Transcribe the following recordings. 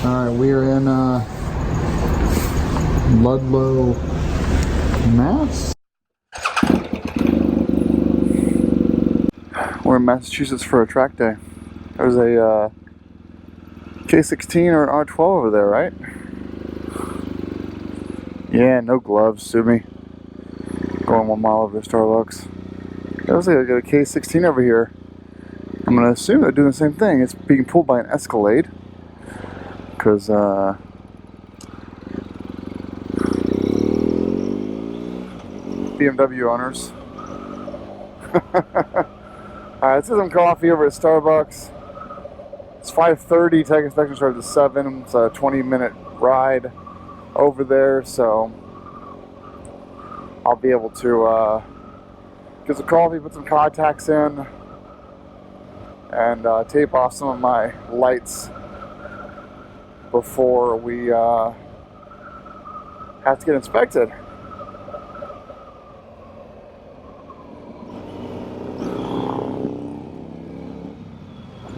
Alright, we are in Ludlow, Mass. We're in Massachusetts for a track day. There's a K16 or R12 over there, right? Yeah, no gloves, sue me. Going 1 mile over to Starbucks. It looks like I got a K16 over here. I'm gonna assume they're doing the same thing. It's being pulled by an Escalade. Because, BMW owners. Alright, let's get some coffee over at Starbucks. It's 5:30, tag inspection starts at 7. It's a 20-minute ride over there, so I'll be able to get some coffee, put some contacts in, and tape off some of my lights before we have to get inspected.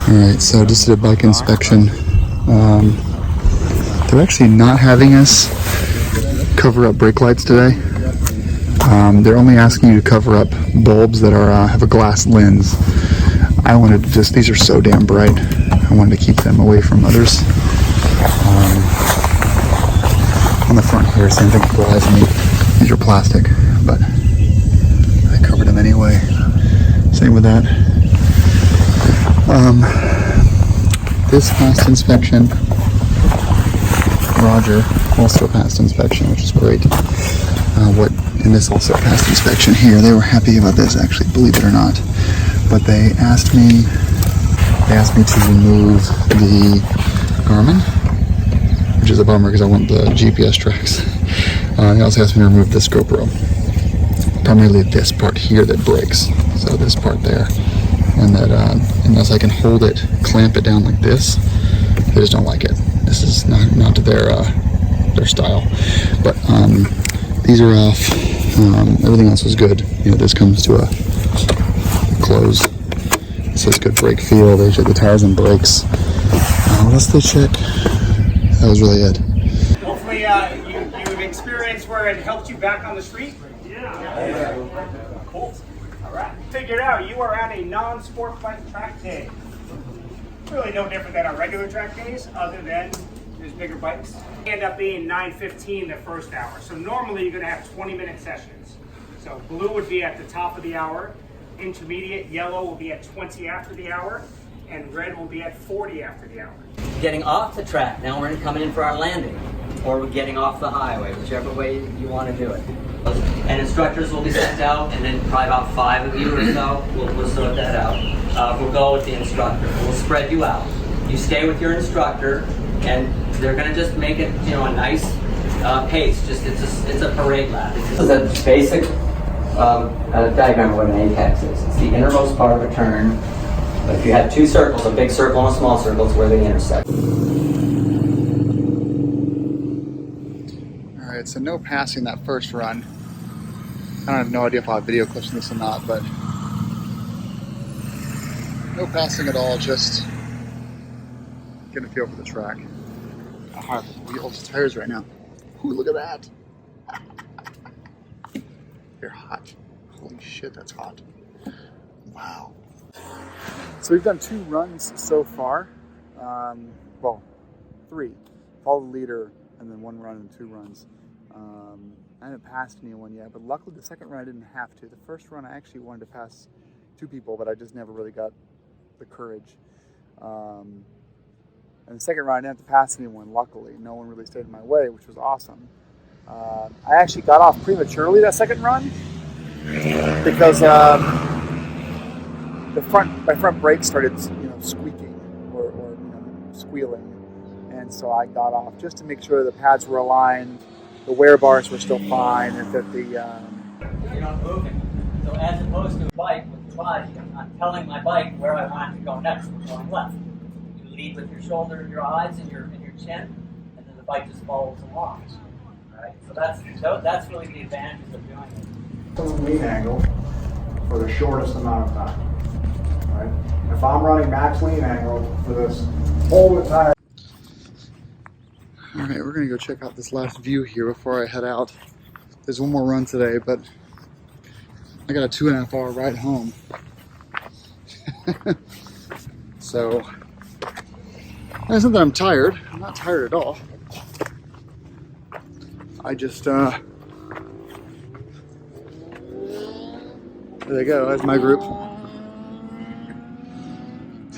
Alright, so just did a bike inspection. They're actually not having us cover up brake lights today. They're only asking you to cover up bulbs that are have a glass lens. I wanted to just, these are so damn bright, I wanted to keep them away from others. On the front here, same thing applies to me. These are plastic, but I covered them anyway. Same with that. This passed inspection. Roger also passed inspection, which is great. And this also passed inspection here. They were happy about this, actually, believe it or not. But they asked me to remove the Garmin, which is a bummer because I want the GPS tracks. They also asked me to remove this GoPro. Primarily this part here that breaks. So this part there. And that unless I can hold it, clamp it down like this, they just don't like it. This is not to their style. But these are off. Everything else is good. You know, this comes to a close. It says good brake feel. They check the tires and brakes. What else did they check? That was really it. Hopefully you've experienced where it helped you back on the street. Yeah. Cool. All right. Figured out you are at a non-sport bike track day. Really no different than our regular track days, other than there's bigger bikes. End up being 9:15 the first hour. So normally you're going to have 20-minute sessions. So blue would be at the top of the hour, intermediate yellow will be at 20 after the hour, and red will be at 40 after the hour. Getting off the track, now we're coming in for our landing, or we're getting off the highway, whichever way you want to do it. And instructors will be sent out, and then probably about 5 of you or so, we'll sort that out. We'll go with the instructor. We'll spread you out. You stay with your instructor, and they're going to just make it, you know, a nice pace. Just it's a parade lap. This is a basic diagram of what an apex is. It's the innermost part of a turn. But if you had 2 circles, a big circle and a small circle, it's where they intersect. Alright, so no passing that first run. I have no idea if I'll have video clips in this or not, but no passing at all, just getting a feel for the track. How hard are the wheels, tires right now. Ooh, look at that. They're hot. Holy shit, that's hot. Wow. So we've done 2 runs so far. Well, 3. Follow the leader, and then 1 run and 2 runs. I haven't passed anyone yet, but luckily the second run I didn't have to. The first run I actually wanted to pass 2 people, but I just never really got the courage. And the second run I didn't have to pass anyone, luckily. No one really stayed in my way, which was awesome. I actually got off prematurely that second run because my front brakes started, squeaking or squealing, and so I got off just to make sure the pads were aligned, the wear bars were still fine, and that the You're not moving. So as opposed to a bike with the body, I'm telling my bike where I want it to go next. We're going left. You lead with your shoulder, your eyes, and your chin, and then the bike just follows along. Right? So that's really the advantages of doing it. Lean angle for the shortest amount of time. Right? If I'm running max lean angle for this whole entire All right, we're gonna go check out this last view here before I head out. There's one more run today, but I got a 2.5 hour ride home. So, it's not that I'm tired. I'm not tired at all. I just, there they go, that's my group.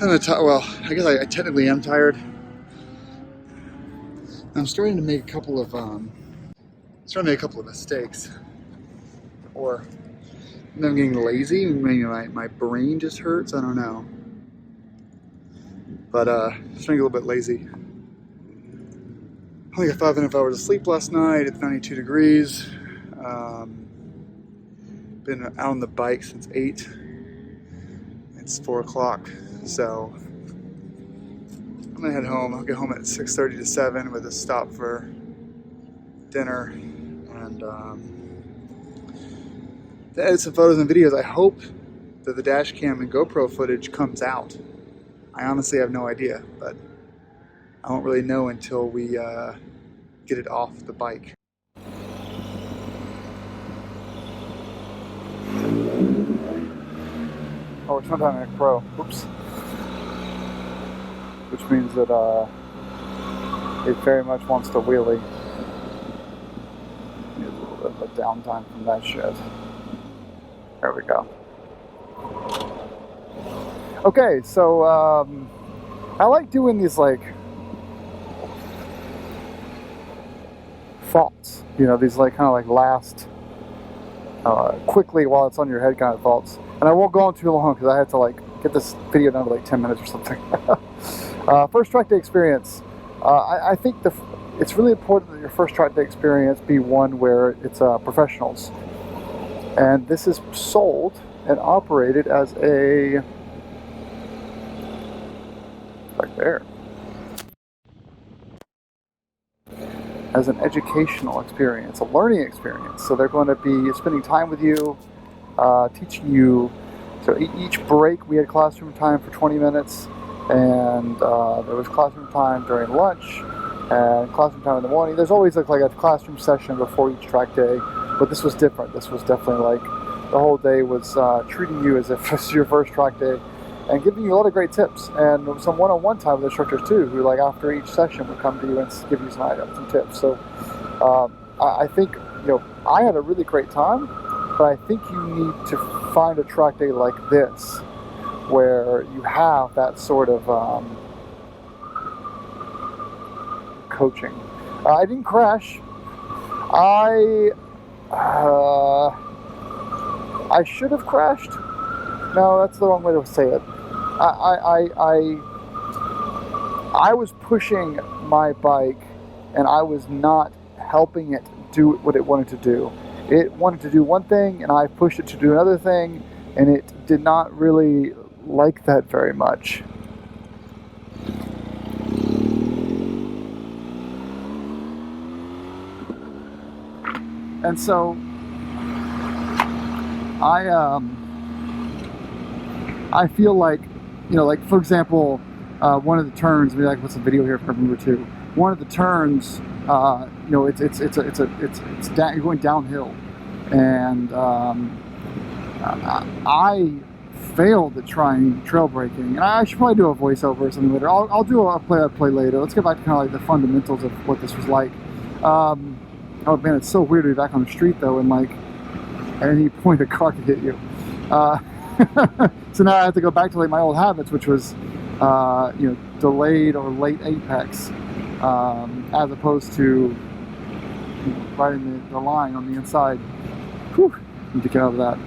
Well, I guess I technically am tired. I'm starting to make a couple of, mistakes. Or, I'm getting lazy, maybe my brain just hurts, I don't know. But, starting to get a little bit lazy. I only got 5.5 hours of sleep last night. It's 92 degrees. Been out on the bike since 8. It's 4 o'clock. So I'm gonna head home. I'll get home at 6:30 to 7 with a stop for dinner and to edit some photos and videos. I hope that the dash cam and GoPro footage comes out. I honestly have no idea, but I won't really know until we get it off the bike. Oh, it's not Dynamic Pro. Oops. Which means that it very much wants to wheelie. There's a little bit of a downtime from that shit. There we go. Okay, so I like doing these like thoughts, you know, these like kind of like last quickly while it's on your head kind of thoughts. And I won't go on too long because I had to like get this video down to like 10 minutes or something. First track day experience. I think it's really important that your first track day experience be one where it's professionals. And this is sold and operated as a, right there, as an educational experience, a learning experience. So they're going to be spending time with you, teaching you. So each break we had classroom time for 20 minutes, and there was classroom time during lunch and classroom time in the morning. There's always like a classroom session before each track day, but this was different. This was definitely like the whole day was treating you as if this is your first track day and giving you a lot of great tips, and some one-on-one time with instructors too, who like after each session would come to you and give you some tips. So I think, you know, I had a really great time, but I think you need to find a track day like this where you have that sort of coaching. I didn't crash. I should have crashed. No, that's the wrong way to say it. I was pushing my bike and I was not helping it do what it wanted to do. It wanted to do one thing and I pushed it to do another thing, and it did not really like that very much. And so I feel like, you know, like for example, one of the turns, maybe I can put some video here if I remember too. One of the turns, you know, it's down, you're going downhill, and I failed at trying trail braking, and I should probably do a voiceover or something later. I'll do a play later. Let's get back to kind of like the fundamentals of what this was like. Oh man, it's so weird to be back on the street though, and like at any point a car could hit you. So now I have to go back to like my old habits, which was you know, delayed or late apex, as opposed to riding the line on the inside. Whew, need to get out of that.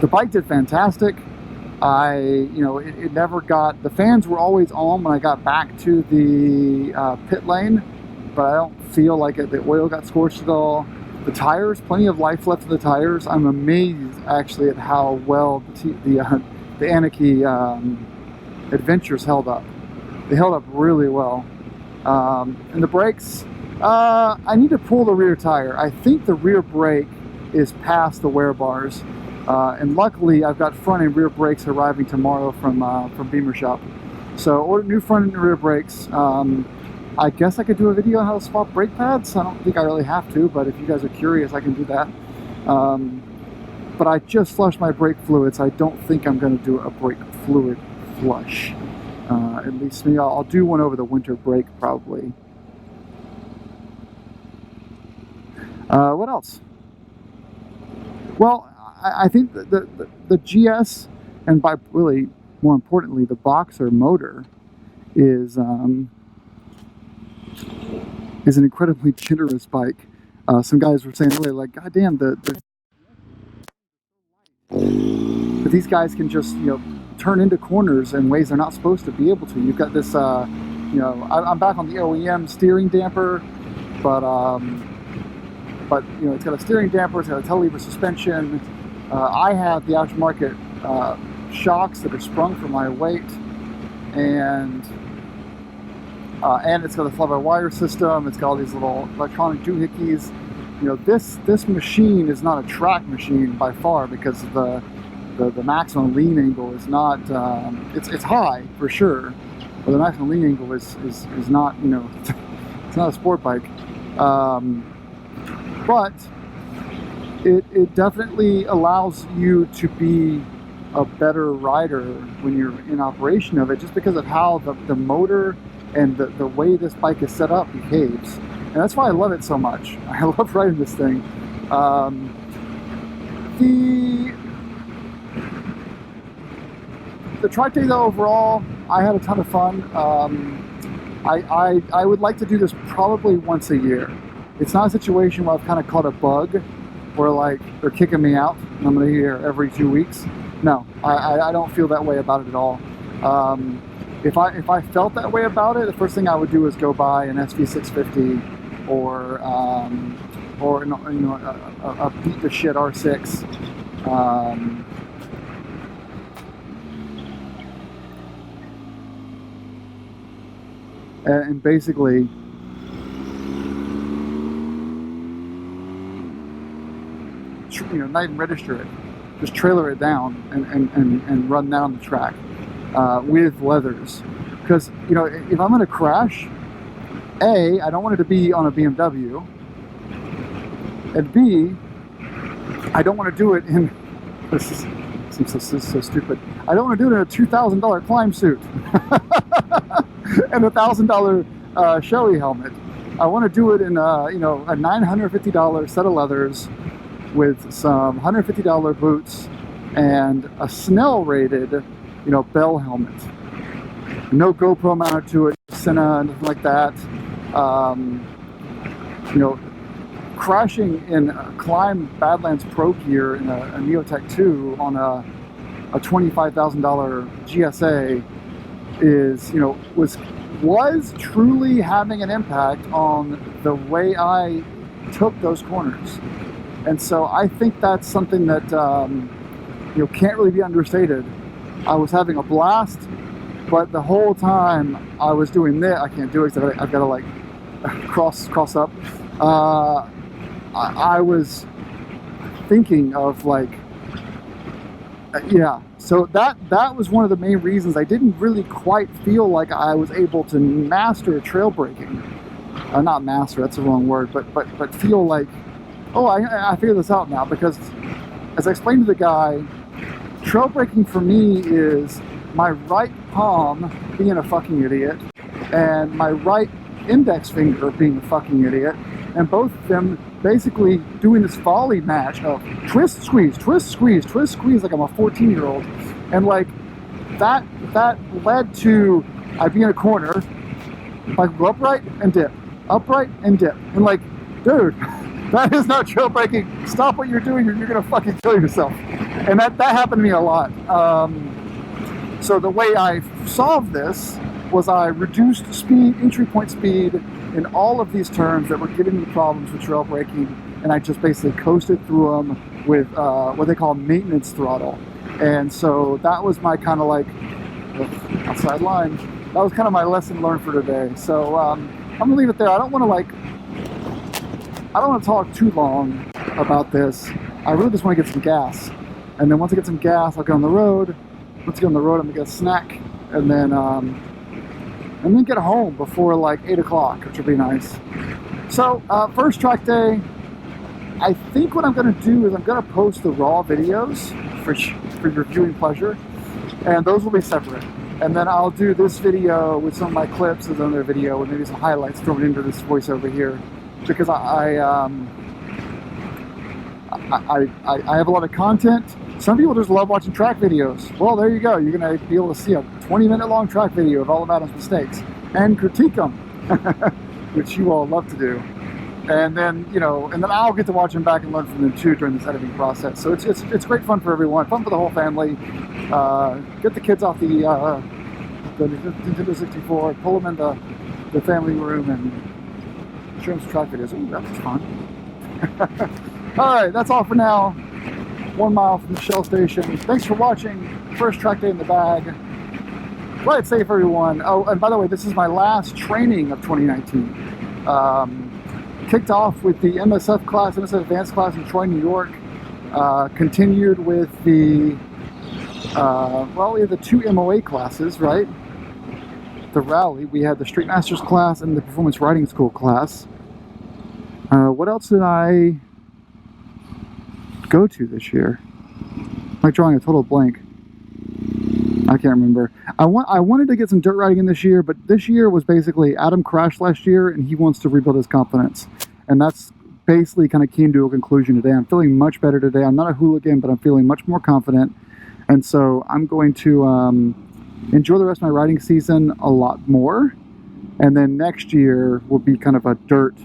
The bike did fantastic. You know, it never got, the fans were always on when I got back to the pit lane, but I don't feel like the oil got scorched at all. The tires, plenty of life left in the tires. I'm amazed actually at how well the Anarchy Adventures held up. They held up really well. And the brakes, I need to pull the rear tire. I think the rear brake is past the wear bars. And luckily I've got front and rear brakes arriving tomorrow from Beamer Shop. So ordered new front and rear brakes. I guess I could do a video on how to swap brake pads. I don't think I really have to, but if you guys are curious, I can do that. But I just flushed my brake fluids. I don't think I'm going to do a brake fluid flush. At least maybe I'll do one over the winter break probably. What else? Well, I think the GS, and by really more importantly the Boxer motor, is an incredibly generous bike. Some guys were saying earlier, like, God damn, but these guys can just, you know, turn into corners in ways they're not supposed to be able to. You've got this, you know, I'm back on the OEM steering damper, but you know, it's got a steering damper, it's got a tail lever suspension. I have the aftermarket shocks that are sprung for my weight, and it's got a fly-by-wire system. It's got all these little electronic doohickeys. You know, this machine is not a track machine by far, because the maximum lean angle is not. It's high for sure, but the maximum lean angle is not. You know, it's not a sport bike. But it definitely allows you to be a better rider when you're in operation of it, just because of how the motor and the way this bike is set up behaves. And that's why I love it so much. I love riding this thing. The track day though, overall, I had a ton of fun. I would like to do this probably once a year. It's not a situation where I've kind of caught a bug, where like they're kicking me out and I'm going to be here every 2 weeks. No, I don't feel that way about it at all. If I felt that way about it, the first thing I would do is go buy an SV650 or you know, a beat the shit R6. And basically, you know, not even register it, just trailer it down and run that on the track with leathers. Because, you know, if I'm going to crash, A, I don't want it to be on a BMW, and B, I don't want to do it in, this is so stupid, I don't want to do it in a $2,000 climb suit and a $1,000 Shoei helmet. I want to do it in you know, a $950 set of leathers with some $150 boots and a Snell rated, you know, bell helmet. No GoPro mounted to it, Sena, nothing like that. You know, crashing in Climb Badlands Pro Gear in a Neotech 2 on a $25,000 GSA is, you know, was truly having an impact on the way I took those corners. And so I think that's something that you know, can't really be understated. I was having a blast, but the whole time I was doing this, I can't do it because I've got to like cross up. I was thinking of like, yeah. So that was one of the main reasons I didn't really quite feel like I was able to master trail braking. Not master, that's the wrong word, but feel like, oh, I figured this out now, because as I explained to the guy, trail braking for me is my right palm being a fucking idiot and my right index finger being a fucking idiot, and both of them basically doing this volley match of twist, squeeze, twist, squeeze, twist, squeeze, like I'm a 14-year-old. And like that led to, I'd be in a corner, like go upright and dip, upright and dip. And like, dude, that is not trail braking. Stop what you're doing, you're gonna fucking kill yourself. And that happened to me a lot. So the way I solved this was I reduced speed, entry point speed, in all of these turns that were giving me problems with trail braking, and I just basically coasted through them with what they call maintenance throttle. And so that was my kind of like, outside line, that was kind of my lesson learned for today. So I'm gonna leave it there. I don't want to talk too long about this. I really just want to get some gas. And then once I get some gas, I'll get on the road. Once I get on the road, I'm gonna get a snack. And then and then get home before like 8 o'clock, which would be nice. So first track day, I think what I'm going to do is I'm going to post the raw videos for your viewing pleasure, and those will be separate. And then I'll do this video with some of my clips as another video, and maybe some highlights thrown into this voiceover here, because I have a lot of content. Some people just love watching track videos. Well, there you go. You're going to be able to see a 20-minute long track video of all of Adam's mistakes and critique them, which you all love to do. And then, you know, and then I'll get to watch them back and learn from them too during this editing process. So it's great fun for everyone, fun for the whole family. Get the kids off the Nintendo 64, pull them in the family room and show them some track videos. Ooh, that was fun. All right, that's all for now. 1 mile from the Shell station. Thanks for watching. First track day in the bag. Play it safe, everyone. Oh, and by the way, this is my last training of 2019. Kicked off with the MSF class, MSF Advanced class in Troy, New York. Continued with the, well, we had the 2 MOA classes, right? The rally. We had the Street Masters class and the Performance Riding School class. What else did I go to this year? I'm like drawing a total blank. I can't remember. I wanted to get some dirt riding in this year, but this year was basically Adam crashed last year and he wants to rebuild his confidence. And that's basically kind of came to a conclusion today. I'm feeling much better today. I'm not a hooligan, but I'm feeling much more confident. And so I'm going to enjoy the rest of my riding season a lot more. And then next year will be kind of a dirt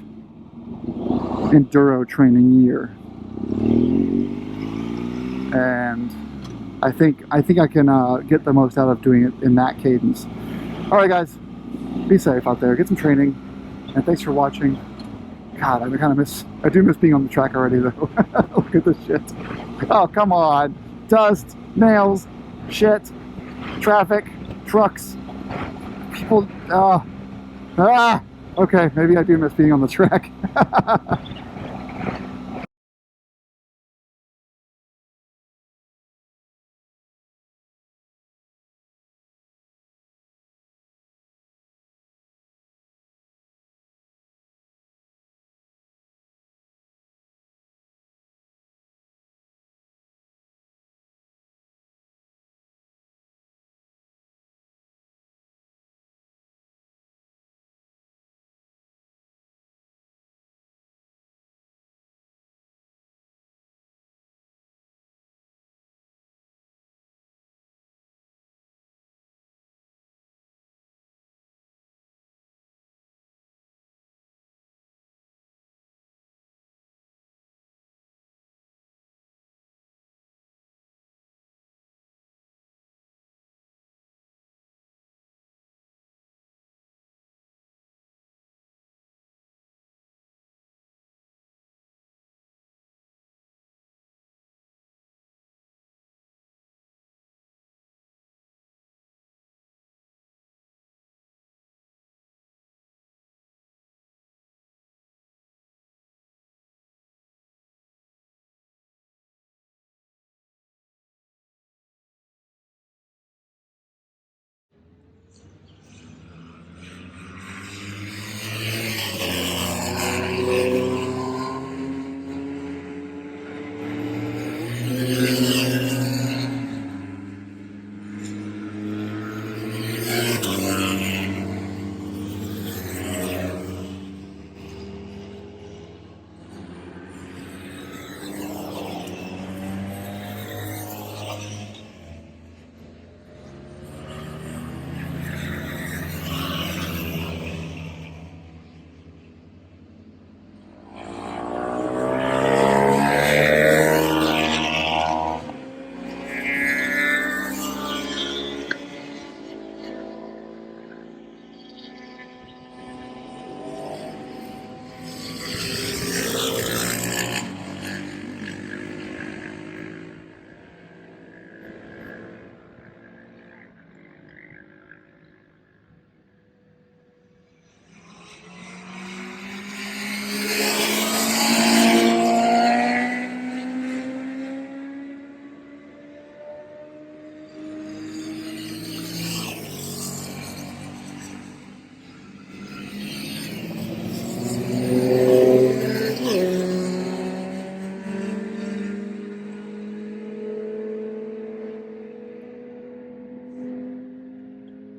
enduro training year. And I think I can get the most out of doing it in that cadence. All right, guys, be safe out there. Get some training, and thanks for watching. God, I do miss being on the track already, though. Look at this shit. Oh, come on. Dust, nails, shit, traffic, trucks, people. Okay, maybe I do miss being on the track.